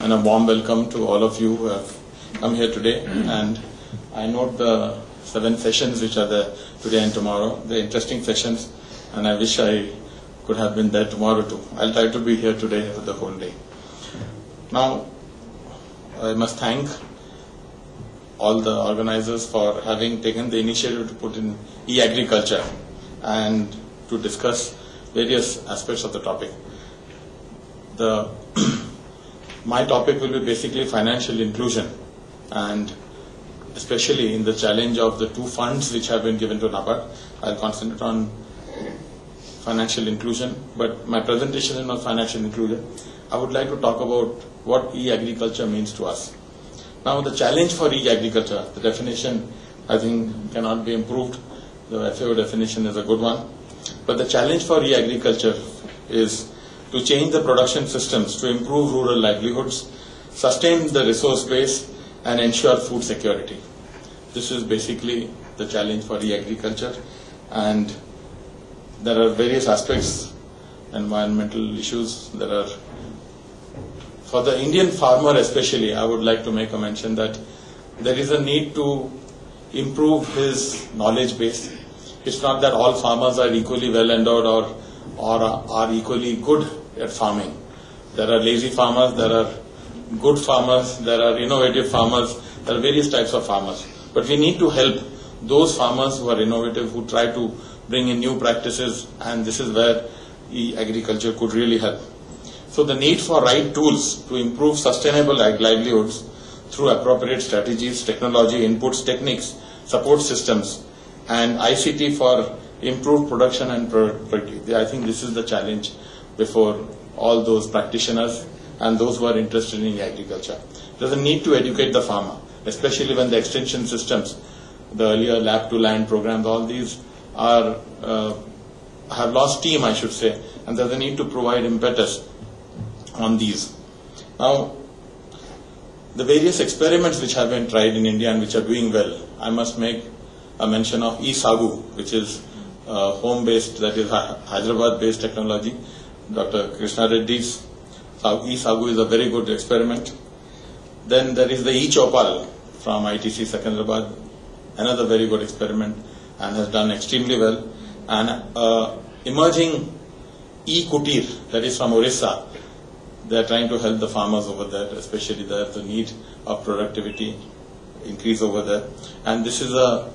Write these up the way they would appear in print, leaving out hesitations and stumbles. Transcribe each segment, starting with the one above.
and a warm welcome to all of you who have come here today. And I note the 7 sessions which are there today and tomorrow. They're interesting sessions, and I wish I could have been there tomorrow too. I'll try to be here today for the whole day. Now, I must thank all the organizers for having taken the initiative to put in e-agriculture and to discuss various aspects of the topic. My topic will be basically financial inclusion, and especially in the challenge of the 2 funds which have been given to NABARD. I'll concentrate on financial inclusion, but my presentation is not financial inclusion. I would like to talk about what e-agriculture means to us. Now, the challenge for e-agriculture, the definition I think cannot be improved. The FAO definition is a good one. But the challenge for e-agriculture is to change the production systems to improve rural livelihoods, sustain the resource base, and ensure food security. This is basically the challenge for e-agriculture, and there are various aspects, environmental issues. For the Indian farmer especially, I would like to make a mention that there is a need to improve his knowledge base. It's not that all farmers are equally well endowed or are equally good at farming. There are lazy farmers, there are good farmers, there are innovative farmers, there are various types of farmers. But we need to help those farmers who are innovative, who try to bring in new practices, and this is where e-agriculture could really help. So the need for right tools to improve sustainable livelihoods through appropriate strategies, technology, inputs, techniques, support systems, and ICT for improved production and productivity. I think this is the challenge before all those practitioners and those who are interested in agriculture. There's a need to educate the farmer, especially when the extension systems, the earlier lab to land programs, all these are have lost steam, I should say, and there's a need to provide impetus on these. Now, the various experiments which have been tried in India and which are doing well, I must make a mention of eSagu, which is home-based, that is Hyderabad-based technology. Dr. Krishna Reddy's eSagu is a very good experiment. Then there is the eChopal from ITC Secunderabad, another very good experiment, and has done extremely well. And emerging eKutir, that is from Orissa. They are trying to help the farmers over there, especially there the need of productivity increase over there. And this is a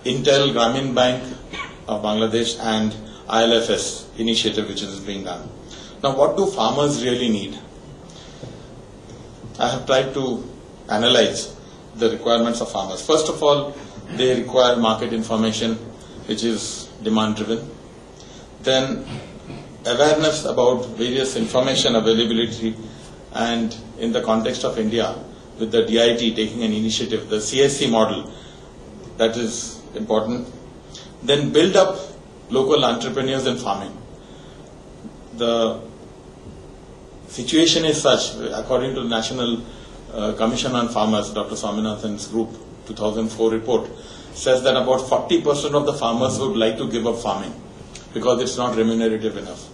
Intel Grameen Bank of Bangladesh and ILFS initiative which is being done. Now, what do farmers really need? I have tried to analyze the requirements of farmers. First of all, they require market information, which is demand driven. Then awareness about various information availability, and in the context of India, with the DIT taking an initiative, the CSC model, that is important. Then build up local entrepreneurs in farming. The situation is such, according to the National Commission on Farmers, Dr. Swaminathan's group 2004 report, says that about 40% of the farmers would like to give up farming because it's not remunerative enough.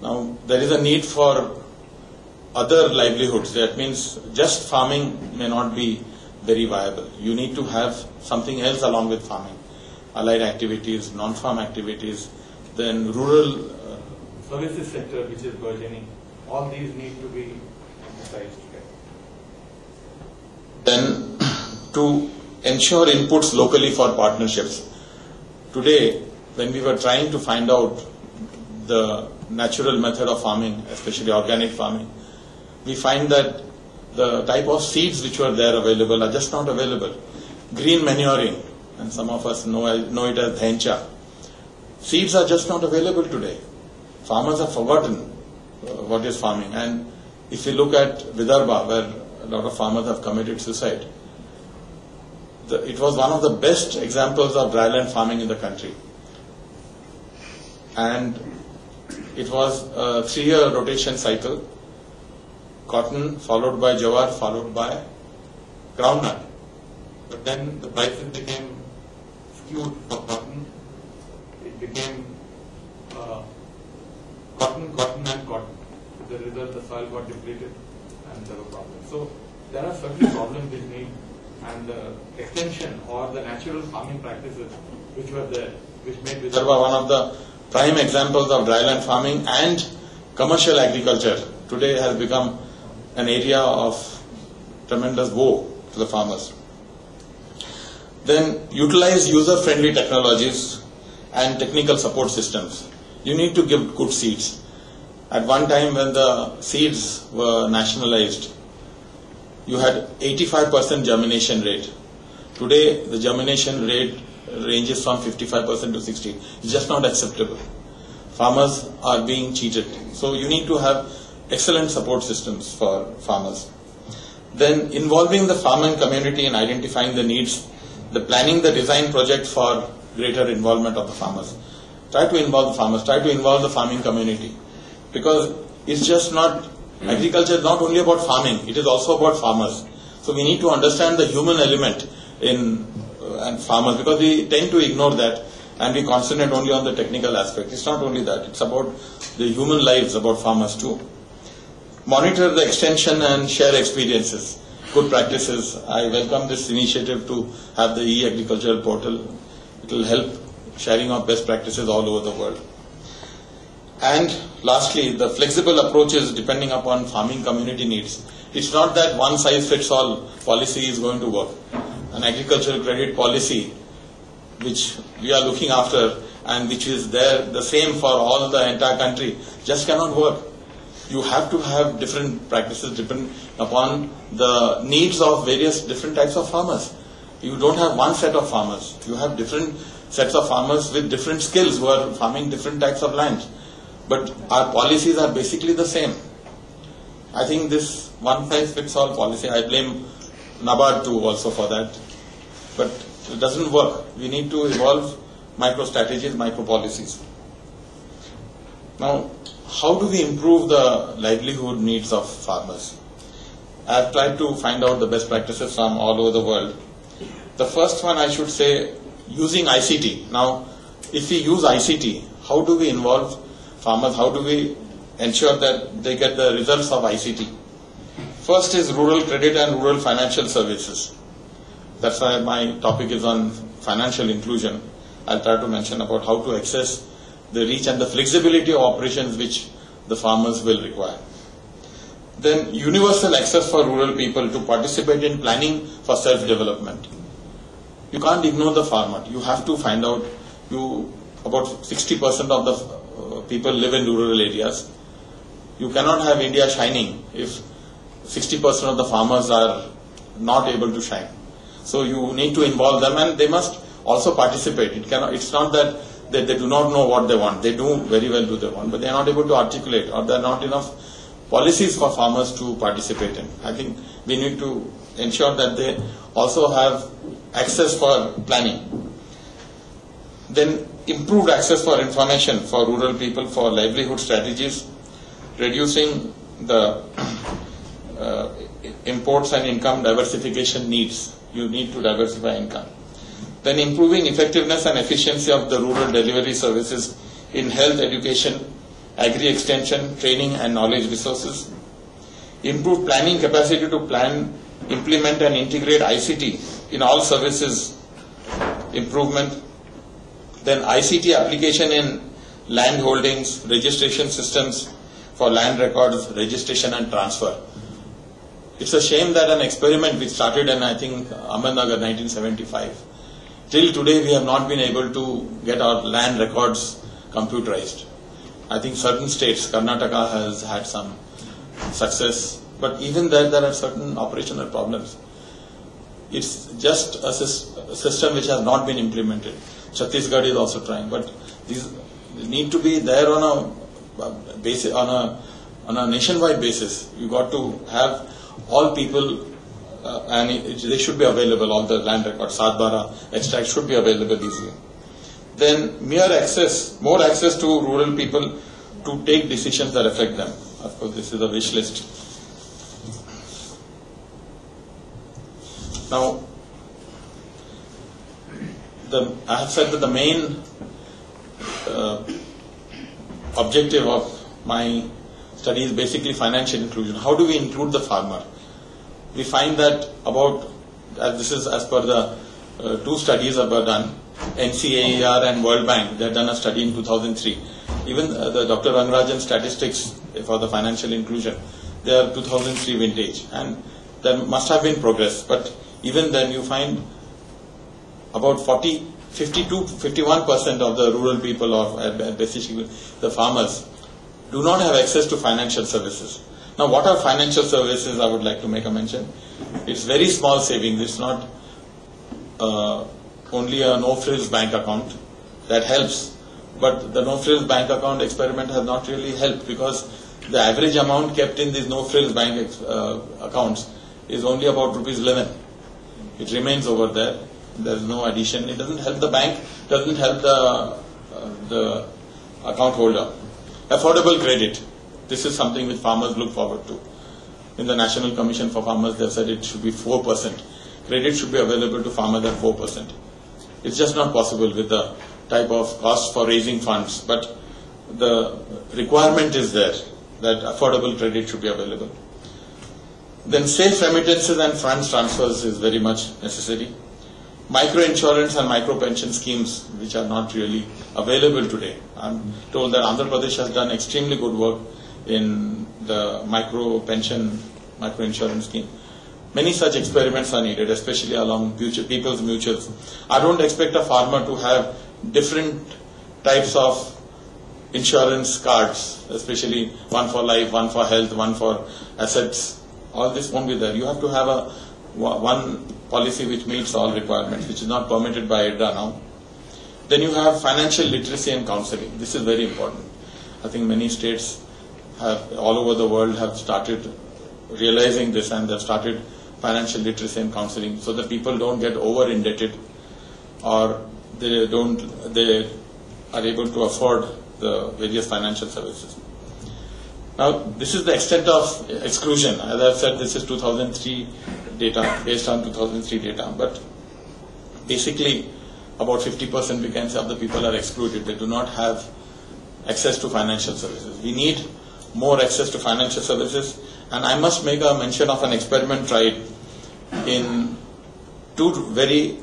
Now, there is a need for other livelihoods. That means just farming may not be very viable. You need to have something else along with farming. Allied activities, non-farm activities, then rural services sector which is burgeoning. All these need to be emphasized. Then to ensure inputs locally for partnerships. Today, when we were trying to find out the natural method of farming, especially organic farming, we find that the type of seeds which were there available are just not available. Green manuring, and some of us know it as dhencha. Seeds are just not available today. Farmers have forgotten what is farming. And if you look at Vidarbha, where a lot of farmers have committed suicide, it was one of the best examples of dryland farming in the country. And it was a 3-year rotation cycle, cotton followed by jawar followed by groundnut. But then the prices became skewed for cotton. It became cotton and cotton. The result, the soil got depleted and there were problems. So there are certain problems which need, and the extension or the natural farming practices which were there, which made Vidarbha one of the prime examples of dryland farming and commercial agriculture. Today has become an area of tremendous woe to the farmers. Then utilize user-friendly technologies and technical support systems. You need to give good seeds. At one time when the seeds were nationalized, you had 85% germination rate. Today the germination rate ranges from 55% to 60%. It's just not acceptable. Farmers are being cheated. So you need to have excellent support systems for farmers. Then involving the farming community in identifying the needs, the planning the design project for greater involvement of the farmers. Try to involve the farmers, try to involve the farming community. Because it's just not, agriculture is not only about farming, it is also about farmers. So we need to understand the human element in and farmers, because we tend to ignore that and we concentrate only on the technical aspect. It's not only that, it's about the human lives, about farmers too. Monitor the extension and share experiences, good practices. I welcome this initiative to have the e-agriculture portal. It will help sharing of best practices all over the world. And lastly, the flexible approaches depending upon farming community needs. It's not that one size fits all policy is going to work. An agricultural credit policy which we are looking after and which is there the same for all the entire country just cannot work. You have to have different practices depending upon the needs of various different types of farmers. You don't have one set of farmers. You have different sets of farmers with different skills who are farming different types of land. But our policies are basically the same. I think this one size fits all policy, I blame NABARD too also for that. But it doesn't work. We need to evolve micro strategies, micro policies. Now, how do we improve the livelihood needs of farmers? I have tried to find out the best practices from all over the world. The first one I should say, using ICT. Now, if we use ICT, how do we involve farmers? How do we ensure that they get the results of ICT? First is rural credit and rural financial services. That's why my topic is on financial inclusion. I'll try to mention about how to access the reach and the flexibility of operations which the farmers will require. Then universal access for rural people to participate in planning for self-development. You can't ignore the farmer. You have to find out, about 60% of the people live in rural areas. You cannot have India shining if 60% of the farmers are not able to shine. So you need to involve them and they must also participate. It's not that they do not know what they want. They do very well do they want, but they are not able to articulate, or there are not enough policies for farmers to participate in. I think we need to ensure that they also have access for planning. Then improved access for information for rural people for livelihood strategies, reducing the imports and income diversification needs. You need to diversify income. Then improving effectiveness and efficiency of the rural delivery services in health, education, agri-extension, training and knowledge resources. Improve planning capacity to plan, implement and integrate ICT in all services improvement. Then ICT application in land holdings, registration systems for land records, registration and transfer. It's a shame that an experiment which started in, I think, Ahmednagar 1975, till today we have not been able to get our land records computerized. I think certain states, Karnataka has had some success, but even there are certain operational problems. It's just a system which has not been implemented. Chhattisgarh is also trying, but these need to be there on a basis, on a nationwide basis. You got to have all people, and they should be available. All the land records, Satbara extract should be available easily. Then more access to rural people to take decisions that affect them. Of course, this is a wish list. Now, I have said that the main objective of my study is basically financial inclusion. How do we include the farmer? We find that about, this is as per the two studies that were done, NCAER and World Bank, they had done a study in 2003. Even the Dr. Rangarajan statistics for the financial inclusion, they are 2003 vintage, and there must have been progress. But even then you find about 51% of the rural people, or basically the farmers, do not have access to financial services. Now, what are financial services? I would like to make a mention. It's very small savings. It's not only a no-frills bank account that helps, but the no-frills bank account experiment has not really helped, because the average amount kept in these no-frills bank accounts is only about ₹11. It remains over there. There is no addition. It doesn't help the bank, doesn't help the account holder. Affordable credit. This is something which farmers look forward to. In the National Commission for Farmers, they have said it should be 4%. Credit should be available to farmers at 4%. It's just not possible with the type of cost for raising funds, but the requirement is there that affordable credit should be available. Then safe remittances and funds transfers is very much necessary. Micro insurance and micro pension schemes, which are not really available today. I'm told that Andhra Pradesh has done extremely good work in the micro insurance scheme. Many such experiments are needed, especially along people's mutuals. I don't expect a farmer to have different types of insurance cards, especially one for life, one for health, one for assets. All this won't be there. You have to have one policy which meets all requirements, which is not permitted by IRDA now. Then you have financial literacy and counseling. This is very important. I think many states all over the world have started realizing this, and they've started financial literacy and counseling, so that people don't get over indebted, or they are able to afford the various financial services. Now, this is the extent of exclusion. As I've said, this is 2003 data, based on 2003 data, but basically about 50% we can say of the people are excluded. They do not have access to financial services. We need more access to financial services, and I must make a mention of an experiment tried in two very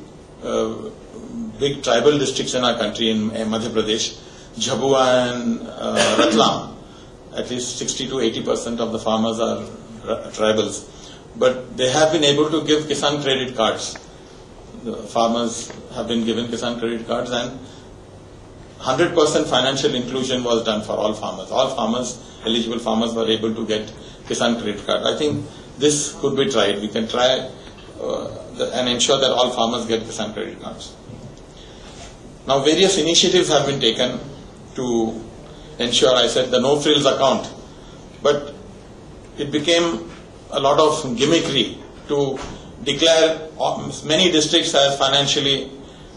big tribal districts in our country, in Madhya Pradesh, Jhabua and Ratlam. At least 60 to 80% of the farmers are tribals, but they have been able to give Kisan credit cards. The farmers have been given Kisan credit cards, and 100% financial inclusion was done for all farmers. All farmers, eligible farmers, were able to get Kisan credit card. I think this could be tried. We can try and ensure that all farmers get Kisan credit cards. Now, various initiatives have been taken to ensure, I said, the no-frills account, but it became a lot of gimmickry to declare many districts as financially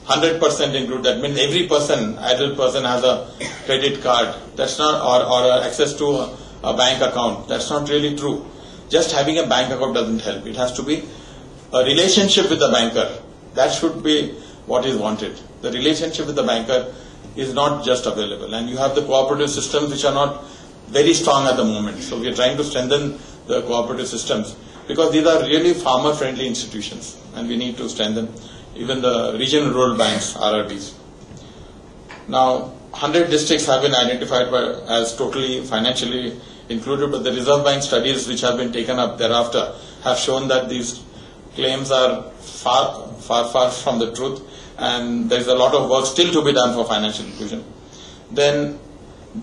100% included. That means every person, adult person, has a credit card. That's not, or access to a bank account. That's not really true. Just having a bank account doesn't help. It has to be a relationship with the banker. That should be what is wanted. The relationship with the banker is not just available, and you have the cooperative systems which are not very strong at the moment. So we are trying to strengthen the cooperative systems, because these are really farmer-friendly institutions, and we need to strengthen even the regional rural banks, RRBs. Now, 100 districts have been identified as totally financially included, but the Reserve Bank studies which have been taken up thereafter have shown that these claims are far from the truth, and there is a lot of work still to be done for financial inclusion. Then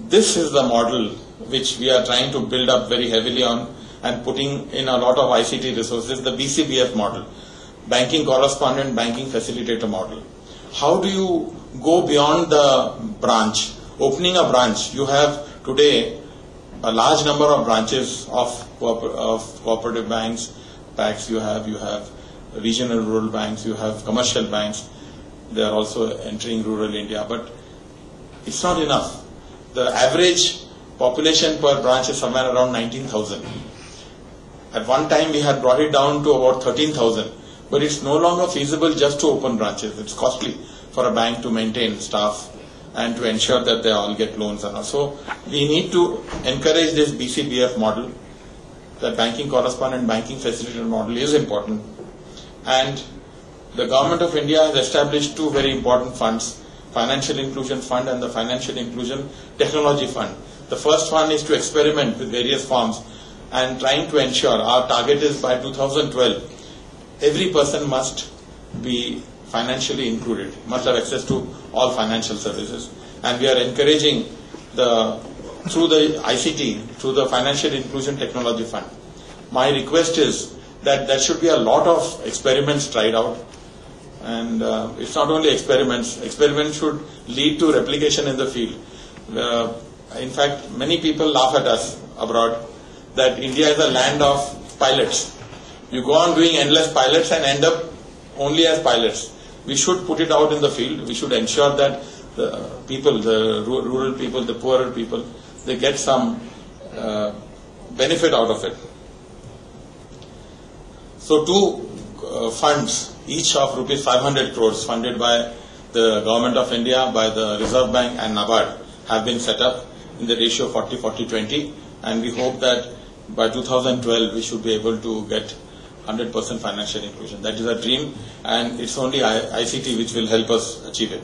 this is the model which we are trying to build up very heavily on, and putting in a lot of ICT resources, the BCBF model, Banking Correspondent Banking Facilitator model. How do you go beyond the branch? Opening a branch, you have today a large number of branches of cooperative banks, you have regional rural banks, you have commercial banks. They are also entering rural India, but it's not enough. The average population per branch is somewhere around 19,000. At one time we had brought it down to about 13,000, but it's no longer feasible just to open branches. It's costly for a bank to maintain staff and to ensure that they all get loans and all. So we need to encourage this BCBF model. The banking correspondent banking facilitator model is important, and the Government of India has established two very important funds, Financial Inclusion Fund and the Financial Inclusion Technology Fund. The first one is to experiment with various forms and trying to ensure, our target is by 2012, every person must be financially included, must have access to all financial services. And we are encouraging through the ICT, through the Financial Inclusion Technology Fund. My request is that there should be a lot of experiments tried out. And it's not only experiments should lead to replication in the field. In fact, many people laugh at us abroad that India is a land of pilots. You go on doing endless pilots and end up only as pilots. We should put it out in the field. We should ensure that the people, the rural people, the poorer people, they get some benefit out of it. So two funds, each of rupees 500 crores funded by the Government of India, by the Reserve Bank and NABARD, have been set up in the ratio 40-40-20, and we hope that by 2012 we should be able to get 100% financial inclusion. That is a dream, and it's only ICT which will help us achieve it.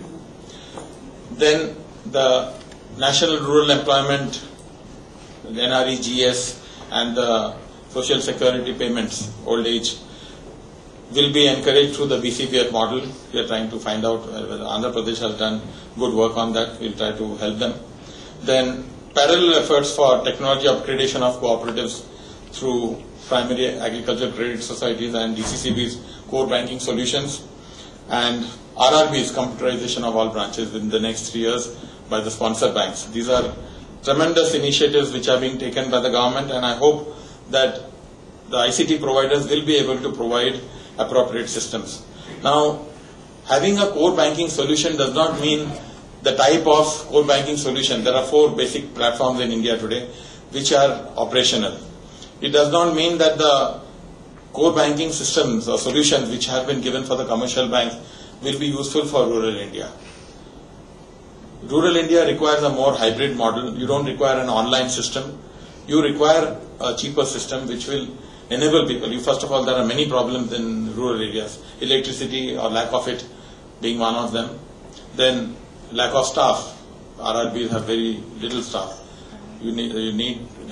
Then the National Rural Employment, the NREGS, and the Social Security payments, old age, will be encouraged through the BCBF model. We are trying to find out whether Andhra Pradesh has done good work on that. We'll try to help them. Then parallel efforts for technology upgradation of cooperatives through primary agricultural credit societies and DCCB's core banking solutions, and RRB's computerization of all branches within the next 3 years by the sponsor banks. These are tremendous initiatives which are being taken by the government, and I hope that the ICT providers will be able to provide appropriate systems. Now, having a core banking solution does not mean the type of core banking solution. There are 4 basic platforms in India today which are operational. It does not mean that the core banking systems or solutions which have been given for the commercial banks will be useful for rural India. Rural India requires a more hybrid model. You don't require an online system. You require a cheaper system which will enable people. First of all, there are many problems in rural areas. Electricity or lack of it being one of them. Then lack of staff. RRBs have very little staff. They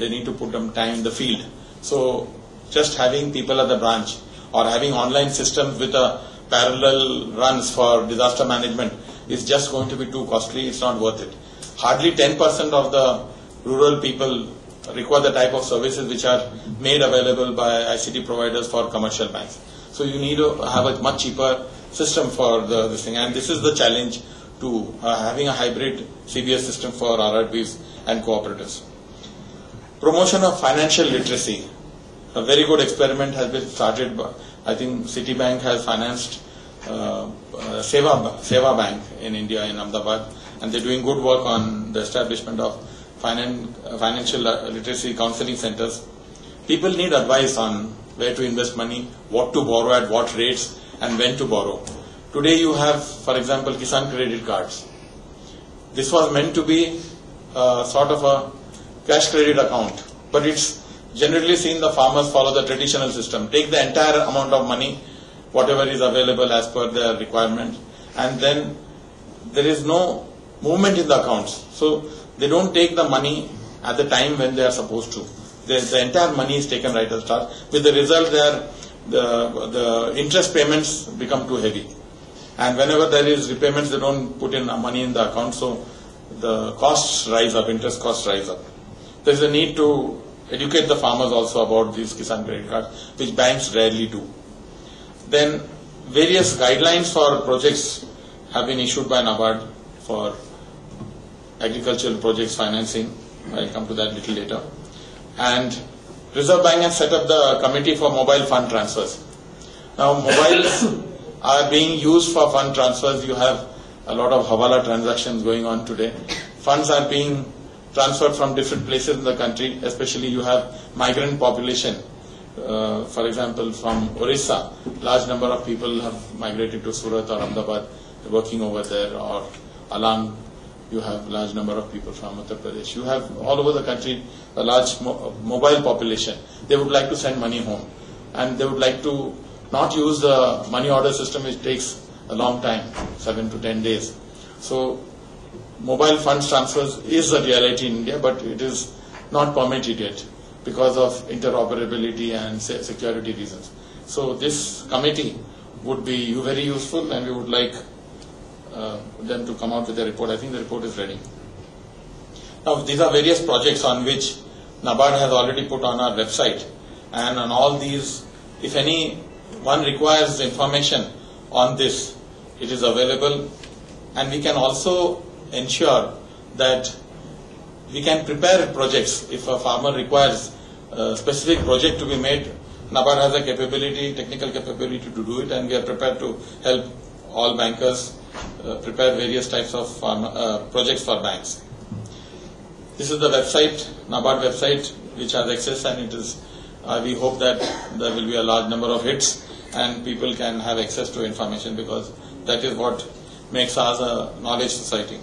need to put them time in the field. So just having people at the branch or having online systems with a parallel runs for disaster management is just going to be too costly. It's not worth it. Hardly 10% of the rural people require the type of services which are made available by ICT providers for commercial banks. So you need to have a much cheaper system for this thing, and this is the challenge to having a hybrid CBS system for RRBs and cooperatives. Promotion of financial literacy. A very good experiment has been started. I think Citibank has financed Seva Bank in India, in Ahmedabad, and they're doing good work on the establishment of financial literacy counseling centers. People need advice on where to invest money, what to borrow at what rates, and when to borrow. Today you have, for example, Kisan credit cards. This was meant to be sort of a cash credit account, but it's generally seen the farmers follow the traditional system. Take the entire amount of money, whatever is available as per their requirement, and then there is no movement in the accounts. So they don't take the money at the time when they are supposed to. The entire money is taken right at the start. With the result, the interest payments become too heavy. And whenever there is repayments, they don't put in money in the account, so the costs rise up, interest costs rise up. There is a need to educate the farmers also about these Kisan credit cards, which banks rarely do. Then various guidelines for projects have been issued by NABARD for agricultural projects financing. I'll come to that a little later. And Reserve Bank has set up the committee for mobile fund transfers. Now mobiles are being used for fund transfers. You have a lot of Hawala transactions going on today. Funds are being transferred from different places in the country, especially you have migrant population. For example, from Orissa, large number of people have migrated to Surat or Ahmedabad, working over there, or Alang You have large number of people from Uttar Pradesh. You have all over the country a large mobile population. They would like to send money home, and they would like to not use the money order system, which takes a long time, 7 to 10 days. So mobile funds transfers is a reality in India, but it is not permitted yet because of interoperability and security reasons. So this committee would be very useful, and we would like them to come out with a report. I think the report is ready. Now, these are various projects on which NABARD has already put on our website, and on all these, if anyone requires information on this, it is available, and we can also ensure that we can prepare projects. If a farmer requires a specific project to be made, NABARD has a capability, technical capability to do it, and we are prepared to help all bankers prepare various types of projects for banks. This is the website, NABARD website, which has access, and it is. We hope that there will be a large number of hits, and people can have access to information, because that is what makes us a knowledge society.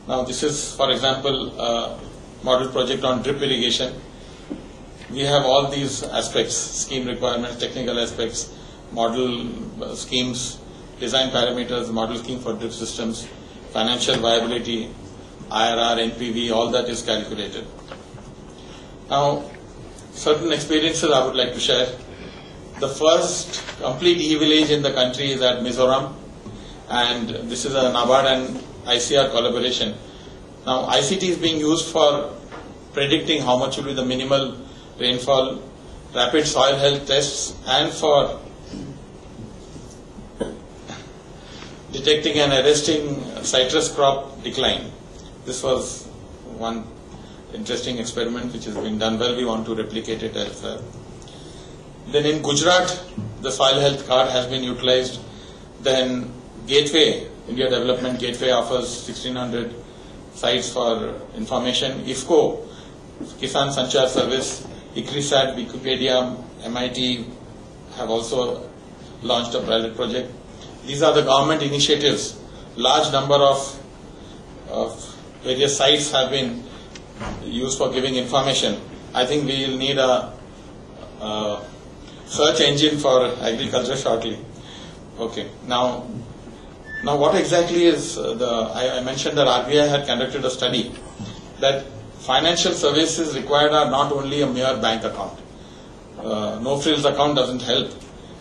Now, this is, for example, a model project on drip irrigation. We have all these aspects: scheme requirements, technical aspects, model schemes, design parameters, model scheme for drip systems, financial viability, IRR, NPV, all that is calculated. Now, certain experiences I would like to share. The first complete e-village in the country is at Mizoram, and this is a NABARD and ICR collaboration. Now, ICT is being used for predicting how much will be the minimal rainfall, rapid soil health tests, and for detecting and arresting citrus crop decline. This was one interesting experiment which has been done well. We want to replicate it elsewhere. Then in Gujarat, the soil health card has been utilized. Then Gateway, India Development Gateway, offers 1600 sites for information. IFCO, Kisan Sanchar Service, ICRISAT, Wikipedia, MIT have also launched a pilot project. These are the government initiatives. Large number of various sites have been used for giving information. I think we will need a search engine for agriculture shortly. Okay. Now what exactly is I mentioned that RBI had conducted a study that financial services required are not only a mere bank account. No frills account doesn't help,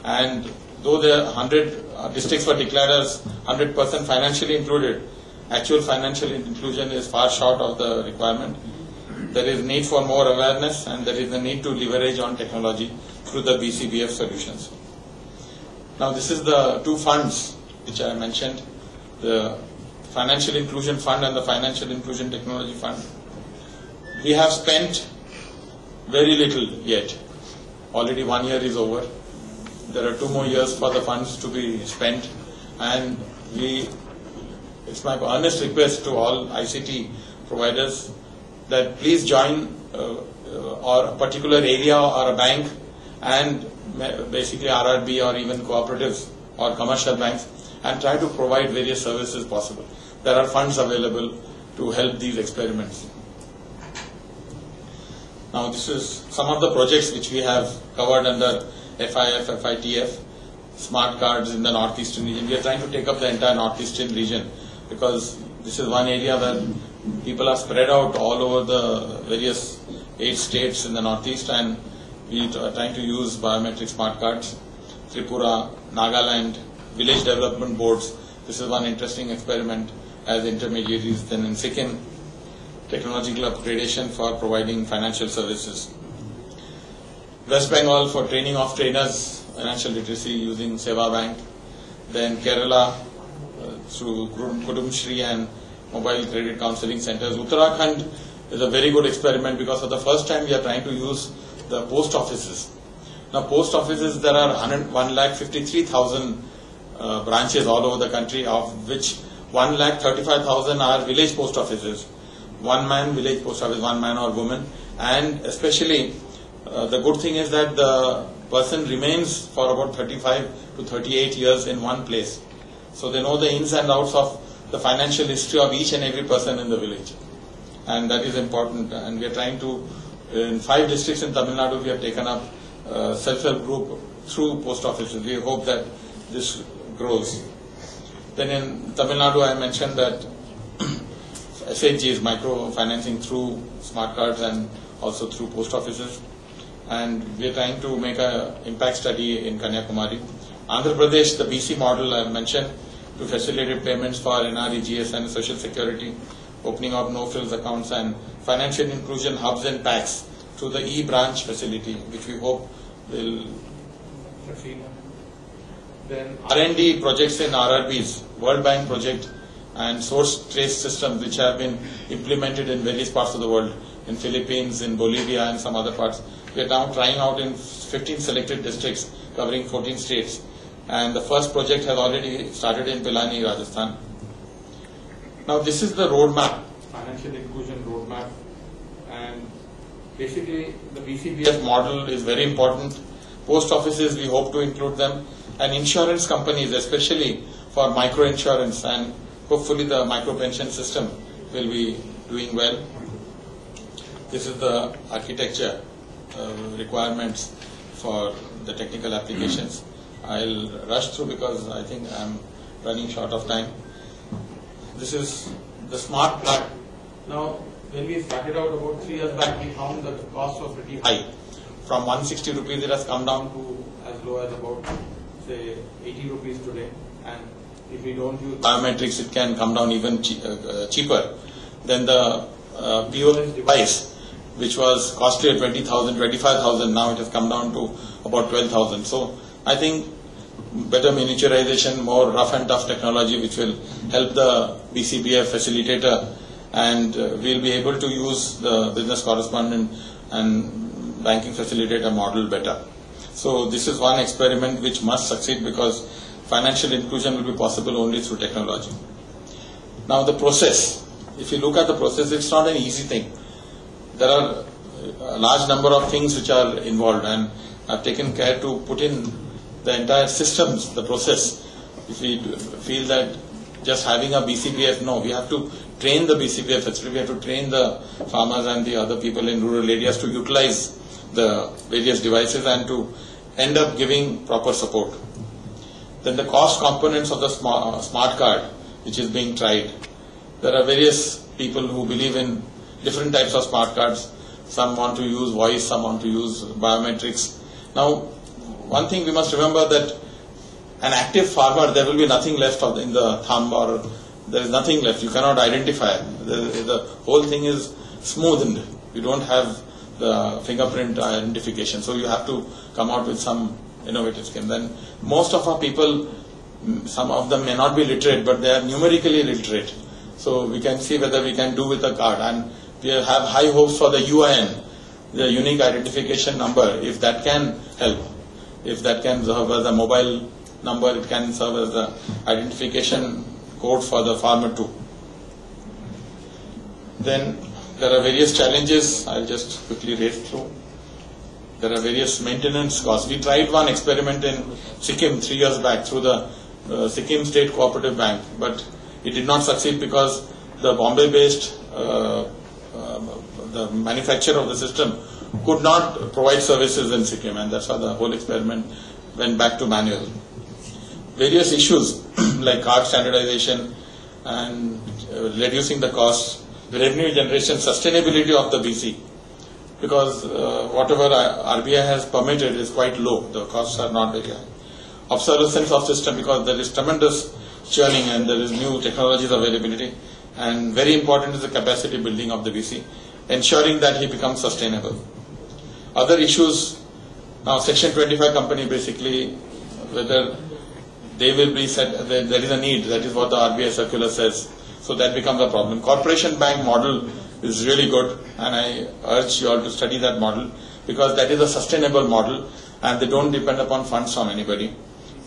and though there are 100 districts were declared as 100% financially included, actual financial inclusion is far short of the requirement. There is need for more awareness, and there is a need to leverage on technology through the BCBF solutions. Now, this is the two funds which I mentioned, the Financial Inclusion Fund and the Financial Inclusion Technology Fund. We have spent very little yet. Already 1 year is over. There are 2 more years for the funds to be spent, and it's my earnest request to all ICT providers that please join or a particular area or a bank, and basically RRB or even cooperatives or commercial banks, and try to provide various services possible. There are funds available to help these experiments. Now, this is some of the projects which we have covered under FIF, FITF, smart cards in the northeastern region. We are trying to take up the entire northeastern region, because this is one area where people are spread out all over the various 8 states in the northeast, and we are trying to use biometric smart cards. Tripura, Nagaland, village development boards. This is one interesting experiment as intermediaries. Then in Sikkim, technological upgradation for providing financial services. West Bengal for training of trainers, financial literacy using Seva Bank. Then Kerala through Kudumshri and mobile credit counseling centers. Uttarakhand is a very good experiment, because for the first time we are trying to use the post offices. Now, post offices, there are 1,53,000 branches all over the country, of which 1,35,000 are village post offices. One man village post office, one man or woman, and especially the good thing is that the person remains for about 35 to 38 years in one place. So they know the ins and outs of the financial history of each and every person in the village. And that is important. And we are trying to, in 5 districts in Tamil Nadu, we have taken up self-help group through post offices. We hope that this grows. Then in Tamil Nadu, I mentioned that SHG is microfinancing through smart cards and also through post offices. And we are trying to make an impact study in Kanyakumari. Andhra Pradesh, the BC model I mentioned, to facilitate payments for NRE, GSN, Social Security, opening up no-frills accounts and financial inclusion hubs and packs through the e-branch facility, which we hope will succeed. Then R&D projects in RRBs, World Bank project and source trace systems which have been implemented in various parts of the world, in Philippines, in Bolivia and some other parts. We are now trying out in 15 selected districts covering 14 states. And the first project has already started in Pilani, Rajasthan. Now this is the roadmap, financial inclusion roadmap, and basically the BCBF model is very important. Post offices, we hope to include them, and insurance companies, especially for micro insurance, and hopefully the micro pension system will be doing well. This is the architecture requirements for the technical applications. I'll rush through because I think I'm running short of time. This is the smart card. Now, when we started out about 3 years back, we found that the cost was pretty high. From 160 rupees, it has come down to as low as about, say, 80 rupees today. And if we don't use biometrics, it can come down even cheaper. Then the POS device, which was costly at 20,000, 25,000, now it has come down to about 12,000. So I think better miniaturization, more rough and tough technology which will help the BCBF facilitator, and we'll be able to use the business correspondent and banking facilitator model better. So this is one experiment which must succeed because financial inclusion will be possible only through technology. Now the process, if you look at the process, it's not an easy thing. There are a large number of things which are involved, and I've taken care to put in the entire systems, the process. If we feel that just having a BCBF, no, we have to train the BCBF, actually we have to train the farmers and the other people in rural areas to utilize the various devices and to end up giving proper support. Then the cost components of the smart card, which is being tried. There are various people who believe in different types of smart cards. Some want to use voice, some want to use biometrics. Now, one thing we must remember that an active farmer, there will be nothing left in the thumb, or there is nothing left. You cannot identify. The whole thing is smoothened. You don't have the fingerprint identification. So you have to come out with some innovative scheme. Then most of our people, some of them may not be literate, but they are numerically literate. So we can see whether we can do with the card. And we have high hopes for the UIN, the unique identification number, if that can help. If that can serve as a mobile number, it can serve as the identification code for the farmer too. Then there are various challenges. I'll just quickly race through. There are various maintenance costs. We tried one experiment in Sikkim 3 years back through the Sikkim State Cooperative Bank, but it did not succeed because the Bombay-based the manufacturer of the system could not provide services in Sikkim, and that's why the whole experiment went back to manual. Various issues like card standardization and reducing the costs, revenue generation, sustainability of the BC, because whatever RBI has permitted is quite low, the costs are not very high. Obsolescence of system, because there is tremendous churning and there is new technologies availability, and very important is the capacity building of the BC, ensuring that he becomes sustainable. Other issues, now Section 25 company, basically whether they will be set, there is a need, that is what the RBI circular says, so that becomes a problem. Corporation bank model is really good, and I urge you all to study that model, because that is a sustainable model and they don't depend upon funds from anybody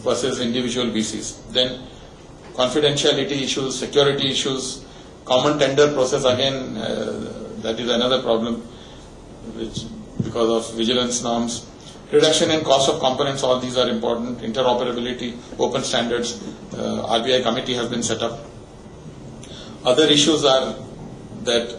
versus individual BCs. Then confidentiality issues, security issues, common tender process, again that is another problem, which because of vigilance norms. Reduction in cost of components, all these are important. Interoperability, open standards, RBI committee has been set up. Other issues are that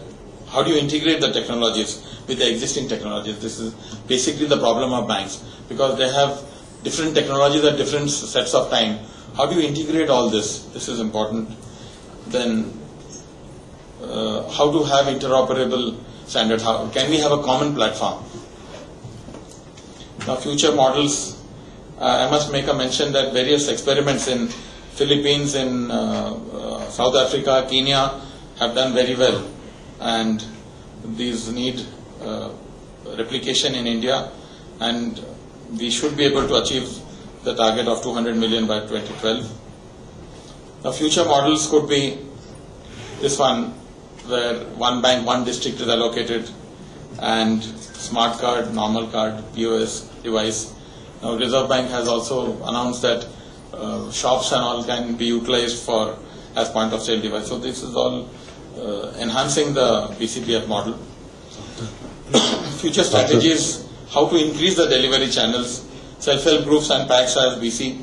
how do you integrate the technologies with the existing technologies? This is basically the problem of banks, because they have different technologies at different sets of time. How do you integrate all this? This is important. Then how to have interoperable standard? How can we have a common platform? Now, future models, I must make a mention that various experiments in Philippines, in South Africa, Kenya have done very well, and these need replication in India, and we should be able to achieve the target of 200 million by 2012. Now, future models could be this one, where one bank, one district is allocated, and smart card, normal card, POS device. Now, Reserve Bank has also announced that shops and all can be utilized for as point of sale device. So this is all enhancing the BCBF model. Future strategies, how to increase the delivery channels, self-help groups and packs as BC,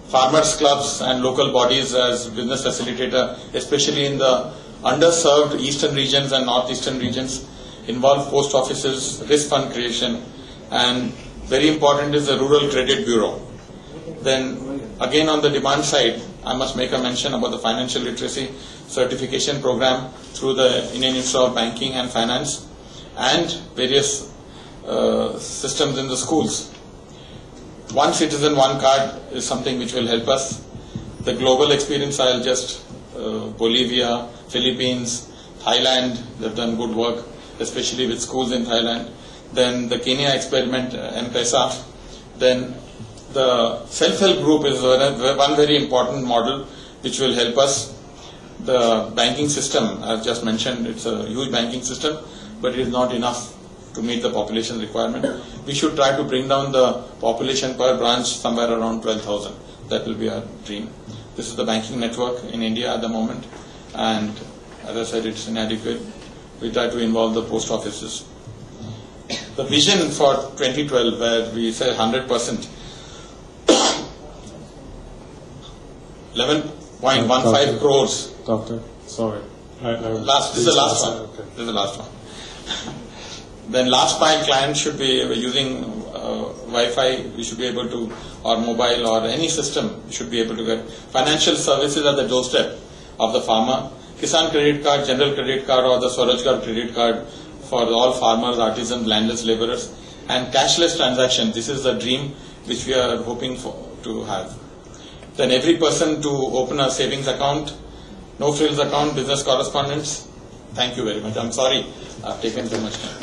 farmers clubs and local bodies as business facilitator, especially in the underserved eastern regions and northeastern regions, involve post offices, risk fund creation, and very important is the Rural Credit Bureau. Then again on the demand side, I must make a mention about the financial literacy certification program through the Indian Institute of Banking and Finance, and various systems in the schools. One citizen, one card is something which will help us. The global experience, I'll just Bolivia, Philippines, Thailand, they've done good work, especially with schools in Thailand. Then the Kenya experiment, M-Pesa. Then the self-help group is one very important model which will help us. The banking system, as just mentioned, it's a huge banking system, but it is not enough to meet the population requirement. We should try to bring down the population per branch somewhere around 12,000. That will be our dream. This is the banking network in India at the moment, and as I said, it's inadequate. We try to involve the post offices. The vision for 2012, where we say 100%, 11.15 crores. Doctor, sorry. This is the last one. Okay. This is the last one. Then last mile clients should be using Wi-Fi. We should be able to, or mobile or any system, we should be able to get financial services at the doorstep of the farmer. Kisan credit card, general credit card, or the Swarajgar credit card for all farmers, artisans, landless laborers, and cashless transaction. This is the dream which we are hoping to have. Then every person to open a savings account, no frills account, business correspondence. Thank you very much. I'm sorry I've taken too much time.